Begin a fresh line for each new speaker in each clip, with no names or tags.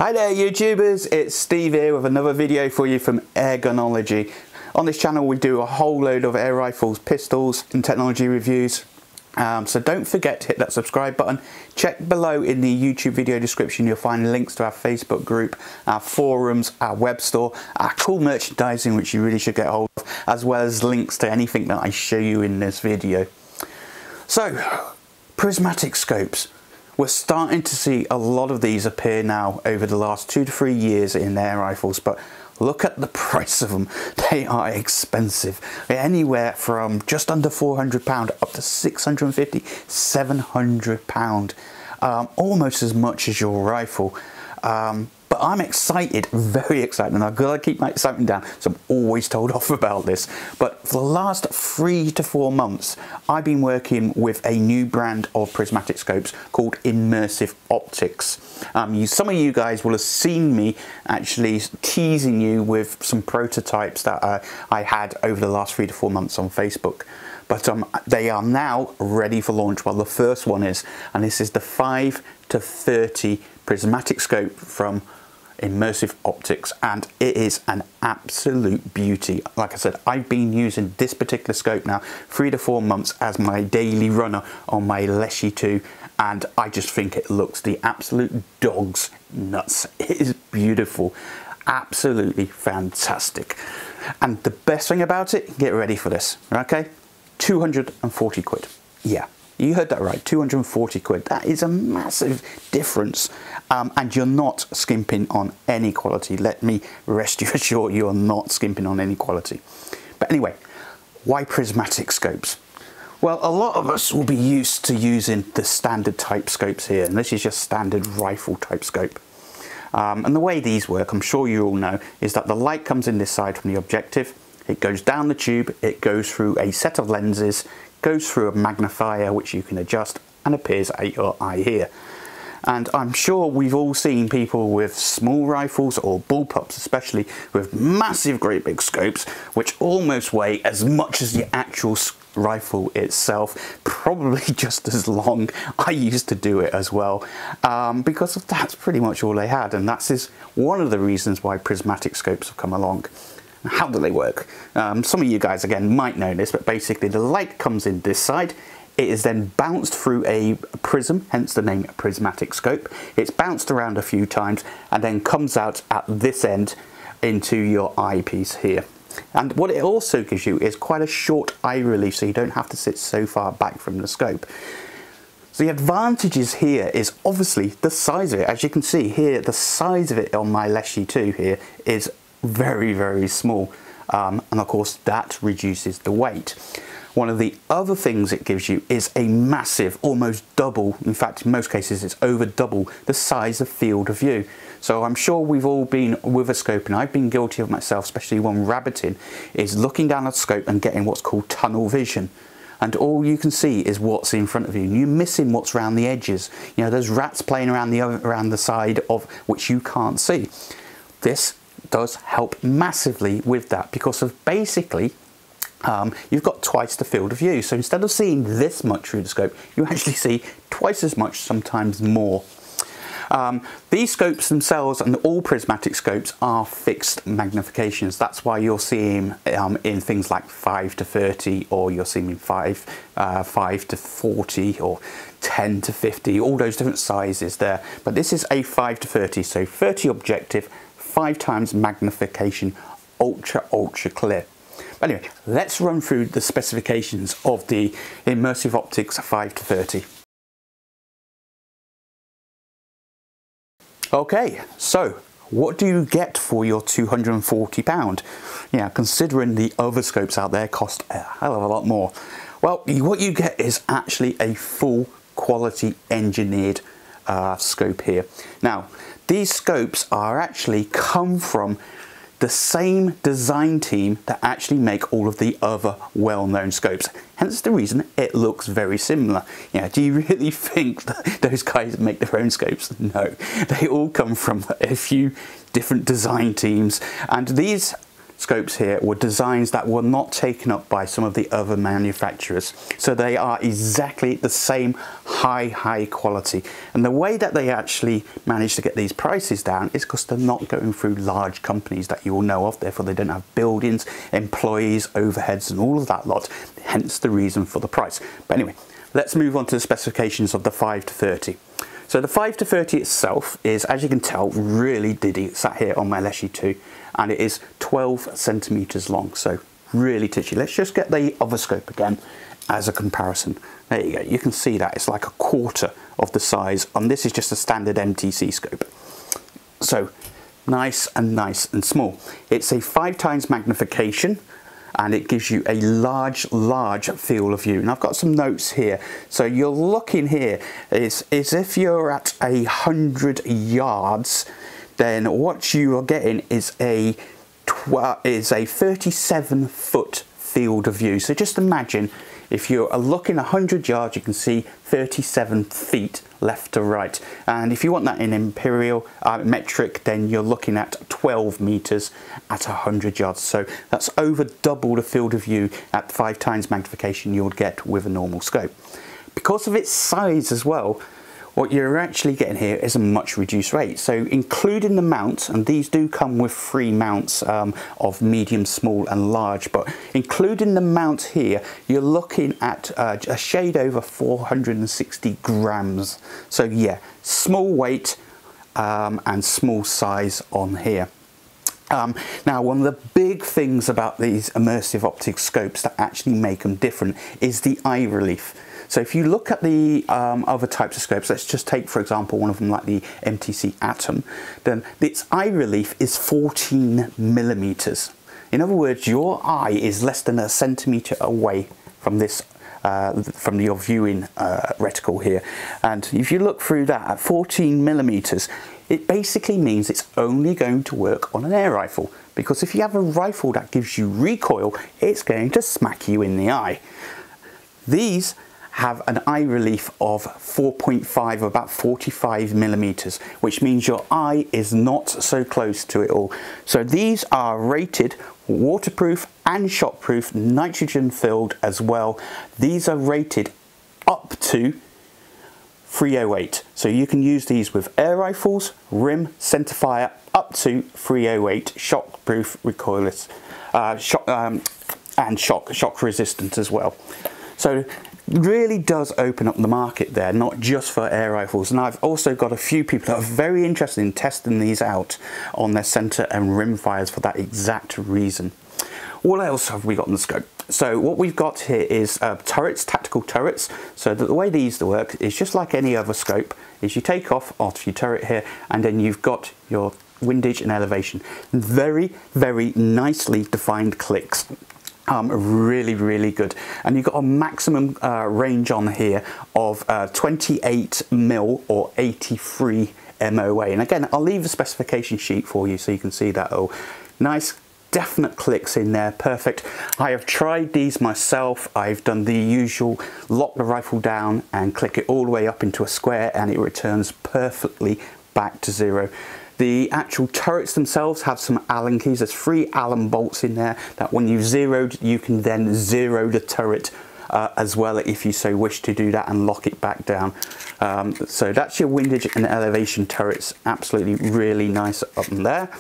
Hi there YouTubers, it's Steve here with another video for you from Airgunology. On this channel we do a whole load of air rifles, pistols and technology reviews. So don't forget to hit that subscribe button. Check below in the YouTube video description, you'll find links to our Facebook group, our forums, our web store, our cool merchandising which you really should get hold of, as well as links to anything that I show you in this video. So, prismatic scopes. We're starting to see a lot of these appear now over the last 2 to 3 years in air rifles, but look at the price of them. They are expensive. They're anywhere from just under £400 up to £650, £700, almost as much as your rifle. But I'm excited, very excited, and I've got to keep my excitement down, so I'm always told off about this. But for the last 3 to 4 months, I've been working with a new brand of prismatic scopes called Immersive Optics. Some of you guys will have seen me actually teasing you with some prototypes that I had over the last 3 to 4 months on Facebook. But they are now ready for launch. Well, the first one is, and this is the 5 to 30 prismatic scope from Immersive Optics, and it is an absolute beauty. Like I said, I've been using this particular scope now 3 to 4 months as my daily runner on my Leshy 2, and I just think it looks the absolute dog's nuts. It is beautiful, absolutely fantastic. And the best thing about it, get ready for this, okay? 240 quid. Yeah, you heard that right, 240 quid. That is a massive difference, and you're not skimping on any quality. Let me rest you assured, you're not skimping on any quality. But anyway, why prismatic scopes? Well, a lot of us will be used to using the standard type scopes here, and this is just standard rifle type scope. And the way these work, I'm sure you all know, is that the light comes in this side from the objective, it goes down the tube, it goes through a set of lenses, goes through a magnifier which you can adjust, and appears at your eye here. And I'm sure we've all seen people with small rifles, or bullpups especially, with massive great big scopes which almost weigh as much as the actual rifle itself, probably just as long. I used to do it as well, because that's pretty much all they had, and that is one of the reasons why prismatic scopes have come along. How do they work? Some of you guys again might know this, but basically the light comes in this side, it is then bounced through a prism, hence the name prismatic scope. It's bounced around a few times and then comes out at this end into your eyepiece here. And what it also gives you is quite a short eye relief, so you don't have to sit so far back from the scope. So the advantages here is obviously the size of it. As you can see here, the size of it on my Leshy 2 here is very, very small, and of course that reduces the weight. One of the other things it gives you is a massive, almost double, in fact in most cases it's over double the size of field of view. So I'm sure we've all been with a scope, and I've been guilty of myself, especially when rabbiting, is looking down at the scope and getting what's called tunnel vision. And all you can see is what's in front of you. You're missing what's around the edges. You know, there's rats playing around the side of which you can't see. This does help massively with that, because of basically you've got twice the field of view. So instead of seeing this much through the scope, you actually see twice as much, sometimes more. These scopes themselves, and all prismatic scopes, are fixed magnifications. That's why you'll see them in things like 5 to 30, or you'll see them in 5 to 40, or 10 to 50, all those different sizes there. But this is a 5 to 30, so 30 objective, 5 times magnification, ultra clear. But anyway, let's run through the specifications of the Immersive Optics 5 to 30. Okay, so what do you get for your £240? Yeah, considering the other scopes out there cost a hell of a lot more. Well, what you get is actually a full quality engineered scope here. Now, these scopes are actually come from the same design team that actually make all of the other well-known scopes. Hence the reason it looks very similar. Yeah, do you really think that those guys make their own scopes? No, they all come from a few different design teams, and these scopes here were designs that were not taken up by some of the other manufacturers. So they are exactly the same high quality. And the way that they actually managed to get these prices down is because they're not going through large companies that you all know of. Therefore, they don't have buildings, employees, overheads, and all of that lot. Hence the reason for the price. But anyway, let's move on to the specifications of the 5 to 30. So the 5 to 30 itself is, as you can tell, really diddy. It's sat here on my Leshy 2, and it is 12 centimeters long, so really titchy. Let's just get the other scope again as a comparison. There you go, you can see that it's like a quarter of the size, and this is just a standard MTC scope. So nice and small. It's a 5 times magnification, and it gives you a large field of view. And I've got some notes here. So you're looking here is if you're at 100 yards, then what you are getting is a 37-foot field of view. So just imagine if you're looking 100 yards, you can see 37 feet left to right. And if you want that in imperial metric, then you're looking at 12 meters at 100 yards. So that's over double the field of view at 5 times magnification you would get with a normal scope. Because of its size as well, what you're actually getting here is a much reduced rate. So including the mounts, and these do come with 3 mounts of medium, small and large, but including the mount here, you're looking at a shade over 460 grams. So yeah, small weight and small size on here. Now, one of the big things about these immersive optics scopes that actually make them different is the eye relief. So if you look at the other types of scopes, let's just take, for example, one of them like the MTC Atom, then its eye relief is 14 millimeters. In other words, your eye is less than a centimeter away from this, from your viewing reticle here. And if you look through that at 14 millimeters, it basically means it's only going to work on an air rifle. Because if you have a rifle that gives you recoil, it's going to smack you in the eye. These have an eye relief of 4.5, about 45 millimeters, which means your eye is not so close to it all. So these are rated waterproof and shockproof, nitrogen filled as well. These are rated up to 308. So you can use these with air rifles, rim, centerfire, up to 308, shockproof, recoilless, and shock resistant as well. So really does open up the market there, not just for air rifles. And I've also got a few people that are very interested in testing these out on their center and rim fires for that exact reason. What else have we got in the scope? So what we've got here is turrets, tactical turrets. So the way these work is just like any other scope, is you take off your turret here, and then you've got your windage and elevation. Very nicely defined clicks. Really good, and you've got a maximum range on here of 28 mil or 83 MOA. And again, I'll leave the specification sheet for you so you can see that. Oh, nice definite clicks in there, perfect. I have tried these myself. I've done the usual lock the rifle down and click it all the way up into a square, and it returns perfectly back to 0. The actual turrets themselves have some Allen keys. There's 3 Allen bolts in there that when you've zeroed, you can then zero the turret as well if you so wish to do that and lock it back down. So that's your windage and elevation turrets. Absolutely really nice up in there.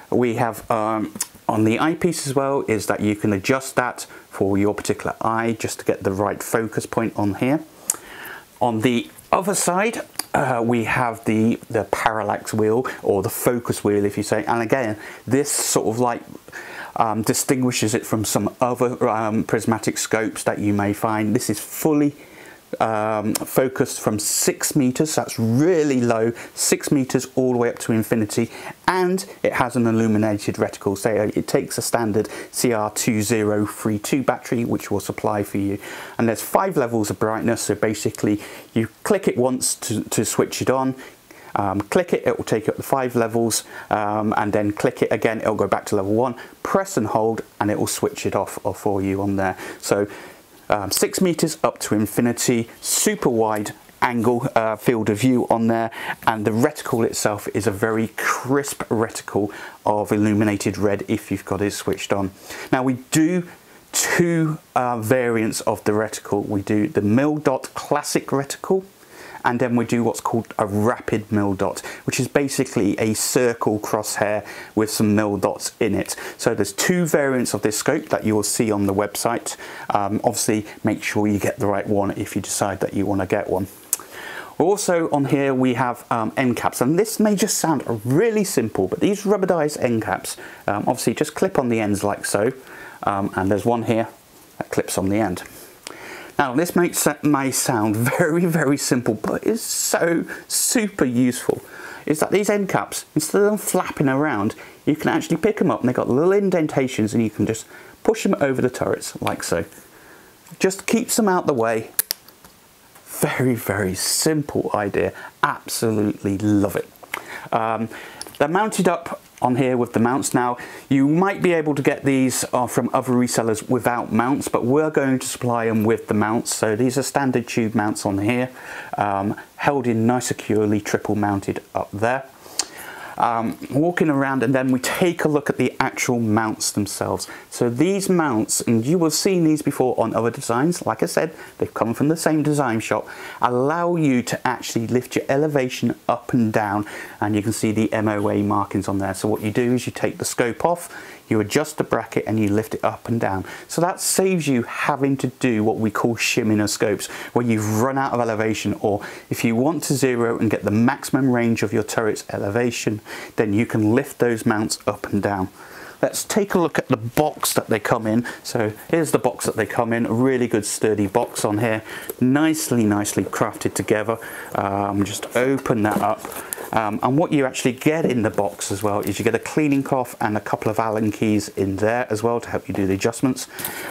We have on the eyepiece as well is that you can adjust that for your particular eye just to get the right focus point on here. On the other side, we have the parallax wheel, or the focus wheel if you say, and again this sort of like distinguishes it from some other prismatic scopes that you may find. This is fully focused from 6 meters, so that's really low, 6 meters all the way up to infinity, and it has an illuminated reticle. So it takes a standard CR2032 battery which will supply for you, and there's 5 levels of brightness. So basically you click it once to switch it on, click it, it will take you up to 5 levels, and then click it again, it'll go back to level 1, press and hold, and it will switch it off for you on there. So 6 meters up to infinity, super wide, angle field of view on there, and the reticle itself is a very crisp reticle of illuminated red if you've got it switched on. Now we do two variants of the reticle. We do the mil dot classic reticle, and then we do what's called a rapid mil dot, which is basically a circle crosshair with some mil dots in it. So there's two variants of this scope that you will see on the website. Obviously make sure you get the right one if you decide that you want to get one. Also on here we have end caps, and this may just sound really simple, but these rubberized end caps obviously just clip on the ends like so, and there's one here that clips on the end. Now this may sound very simple, but it's so super useful. Is that these end caps, instead of them flapping around, you can actually pick them up and they've got little indentations, and you can just push them over the turrets like so. Just keeps them out the way. Very simple idea. Absolutely love it. They're mounted up on here with the mounts. Now you might be able to get these from other resellers without mounts, but we're going to supply them with the mounts. So these are standard tube mounts on here, held in nice securely, triple mounted up there. Walking around, and then we take a look at the actual mounts themselves. So these mounts, and you will have seen these before on other designs, like I said, they've come from the same design shop, allow you to actually lift your elevation up and down, and you can see the MOA markings on there. So what you do is you take the scope off, you adjust the bracket, and you lift it up and down. So that saves you having to do what we call shimming of scopes, where you've run out of elevation, or if you want to zero and get the maximum range of your turret's elevation, then you can lift those mounts up and down. Let's take a look at the box that they come in. So here's the box that they come in, a really good sturdy box on here, nicely crafted together. Just open that up. And what you actually get in the box as well is you get a cleaning cloth and a couple of Allen keys in there as well to help you do the adjustments.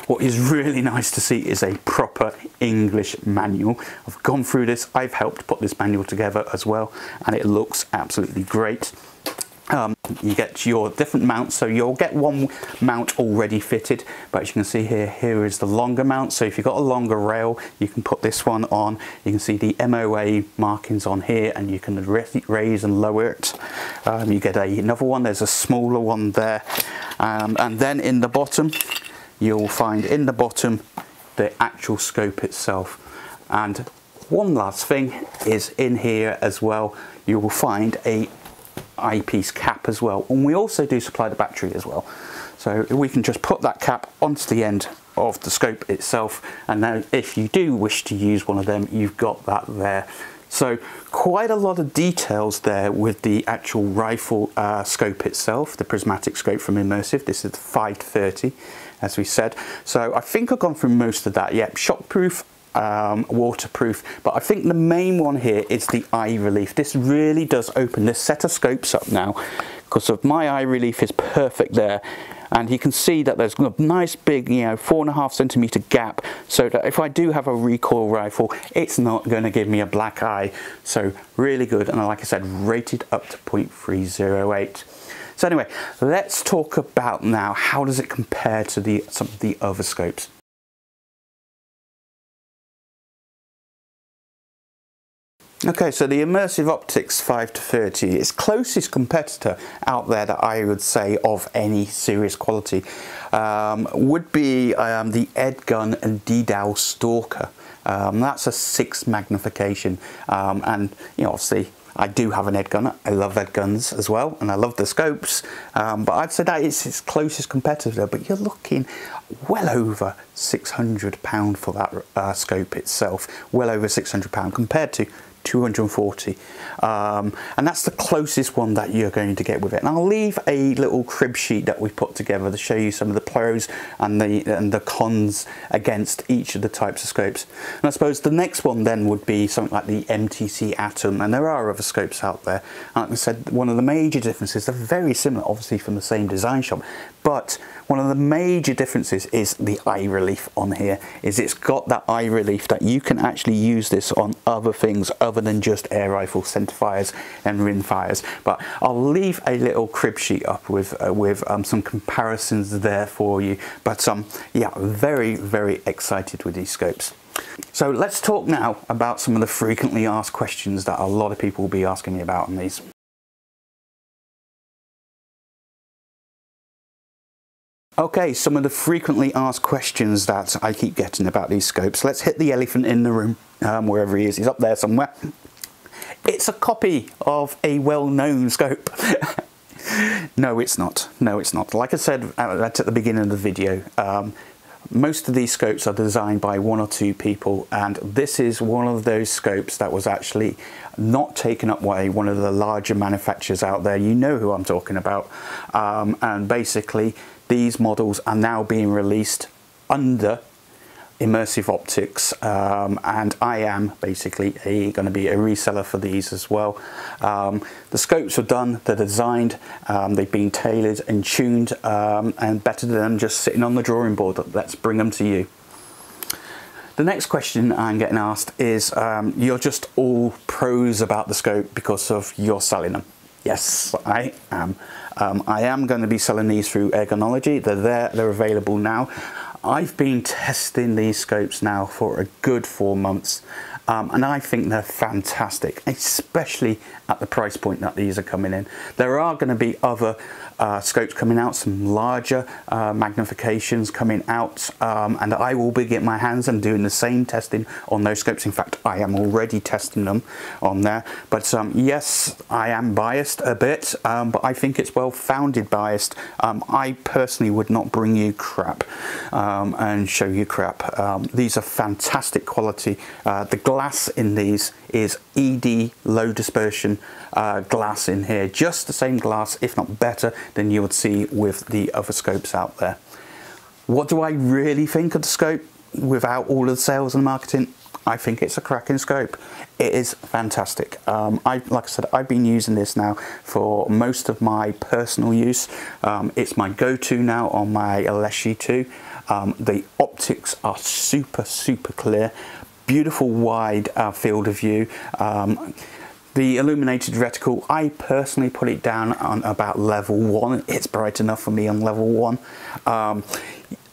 What is really nice to see is a proper English manual. I've gone through this, I've helped put this manual together as well, and it looks absolutely great. You get your different mounts, so you'll get one mount already fitted, but as you can see here is the longer mount. So if you've got a longer rail, you can put this one on. You can see the MOA markings on here, and you can raise and lower it. You get another one, there's a smaller one there, and then in the bottom you'll find in the bottom the actual scope itself. And one last thing is in here as well, you will find a eyepiece cap as well, and we also do supply the battery as well, so we can just put that cap onto the end of the scope itself, and now if you do wish to use one of them, you've got that there. So quite a lot of details there with the actual rifle scope itself, the prismatic scope from Immersive. This is the 5-30 as we said, so I think I've gone through most of that. Yep, shockproof, waterproof, but I think the main one here is the eye relief. This really does open this set of scopes up now, because of my eye relief is perfect there, and you can see that there's a nice big 4.5 centimeter gap, so that if I do have a recoil rifle, it's not going to give me a black eye. So really good, and like I said, rated up to 0.308. So anyway, let's talk about now how does it compare to some of the other scopes. Okay, so the Immersive Optics 5-30, its closest competitor out there that I would say of any serious quality would be the Airgunology Stalker. That's a 6 magnification, and obviously I do have an Ed gun. I love Ed guns as well, and I love the scopes, but I'd say that it's its closest competitor, but you're looking well over £600 for that scope itself, well over £600 compared to 240, and that's the closest one that you're going to get with it. And I'll leave a little crib sheet that we put together to show you some of the pros and the cons against each of the types of scopes. And I suppose the next one then would be something like the MTC Atom, and there are other scopes out there. And like I said, one of the major differences, they're very similar, obviously from the same design shop, but one of the major differences is the eye relief on here. It's got that eye relief that you can actually use this on other things other other than just air rifle centerfires and rimfires. But I'll leave a little crib sheet up with some comparisons there for you. But yeah, very excited with these scopes. So let's talk now about some of the frequently asked questions that a lot of people will be asking me about on these. Okay, some of the frequently asked questions that I keep getting about these scopes. Let's hit the elephant in the room, wherever he is. He's up there somewhere. It's a copy of a well-known scope. No, it's not. No, it's not. Like I said at the beginning of the video, most of these scopes are designed by one or two people, and this is one of those scopes that was actually not taken up by one of the larger manufacturers out there. You know who I'm talking about. And basically, these models are now being released under Immersive Optics, and I am basically going to be a reseller for these as well. The scopes are done, they're designed, they've been tailored and tuned, and better than just sitting on the drawing board. Let's bring them to you. The next question I'm getting asked is, you're just all pros about the scope because of you're selling them. Yes, I am. I am going to be selling these through Airgunology. They're there, they're available now. I've been testing these scopes now for a good 4 months, and I think they're fantastic, especially at the price point that these are coming in. There are going to be other scopes coming out, some larger magnifications coming out, and I will be getting my hands and doing the same testing on those scopes. In fact, I am already testing them on there. But yes, I am biased a bit, but I think it's well-founded biased. I personally would not bring you crap and show you crap. These are fantastic quality. The glass in these is ED low dispersion glass in here, just the same glass, if not better, than you would see with the other scopes out there. What do I really think of the scope without all of the sales and marketing? I think it's a cracking scope. It is fantastic. Like I said, I've been using this now for most of my personal use. It's my go-to now on my Aleshi 2. The optics are super clear, beautiful wide field of view. The illuminated reticle, I personally put it down on about level 1. It's bright enough for me on level 1.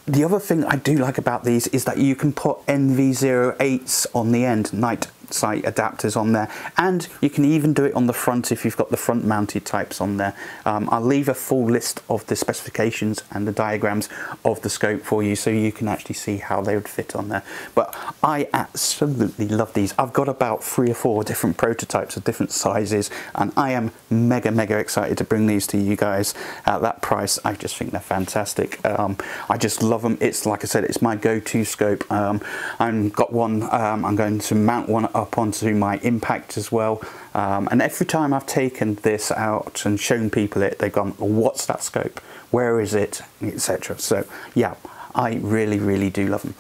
The other thing I do like about these is that you can put NV08s on the end, night sight adapters on there, and you can even do it on the front if you've got the front mounted types on there. I'll leave a full list of the specifications and the diagrams of the scope for you so you can actually see how they would fit on there. But I absolutely love these. I've got about 3 or 4 different prototypes of different sizes, and I am mega excited to bring these to you guys at that price. I just think they're fantastic. I just love them. It's, like I said, it's my go-to scope. I've got one, I'm going to mount one up onto my Impact as well, and every time I've taken this out and shown people it, they've gone, what's that scope, where is it, etc. So yeah, I really do love them.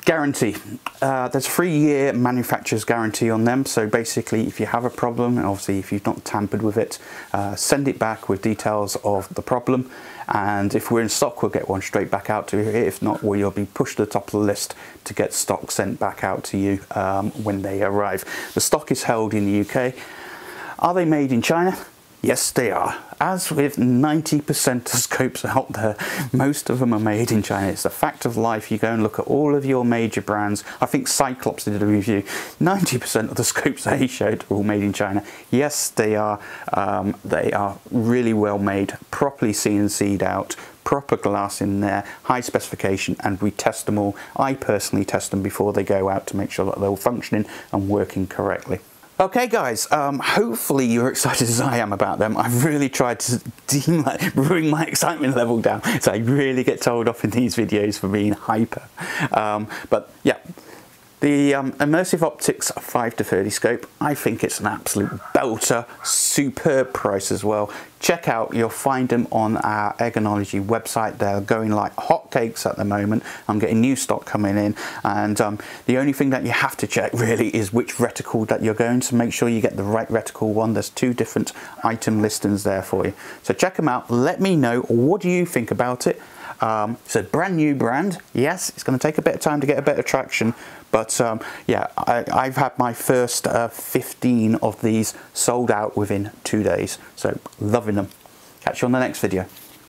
Guarantee, there's a 3-year manufacturer's guarantee on them, so basically if you have a problem, and obviously if you've not tampered with it, send it back with details of the problem, and if we're in stock we'll get one straight back out to you. If not, well, you'll be pushed to the top of the list to get stock sent back out to you when they arrive. The stock is held in the UK. Are they made in China? Yes, they are. As with 90% of scopes out there, most of them are made in China. It's a fact of life. You go and look at all of your major brands. I think Cyclops did a review. 90% of the scopes they showed are all made in China. Yes, they are. They are really well made, properly CNC'd out, proper glass in there, high specification, and we test them all. I personally test them before they go out to make sure that they're all functioning and working correctly. Okay guys, hopefully you're excited as I am about them. I've really tried to bring my excitement level down, so I really get told off in these videos for being hyper. But yeah, the Immersive Optics 5-30 scope, I think it's an absolute belter, superb price as well. Check out, you'll find them on our Airgunology website. They're going like hotcakes at the moment. I'm getting new stock coming in, and the only thing that you have to check really is which reticle that you're going to. Make sure you get the right reticle one. There's 2 different item listings there for you. So check them out, let me know, what do you think about it? It's a brand new brand. Yes, it's going to take a bit of time to get a bit of traction, but yeah, I've had my first 15 of these sold out within 2 days, so loving them. Catch you on the next video.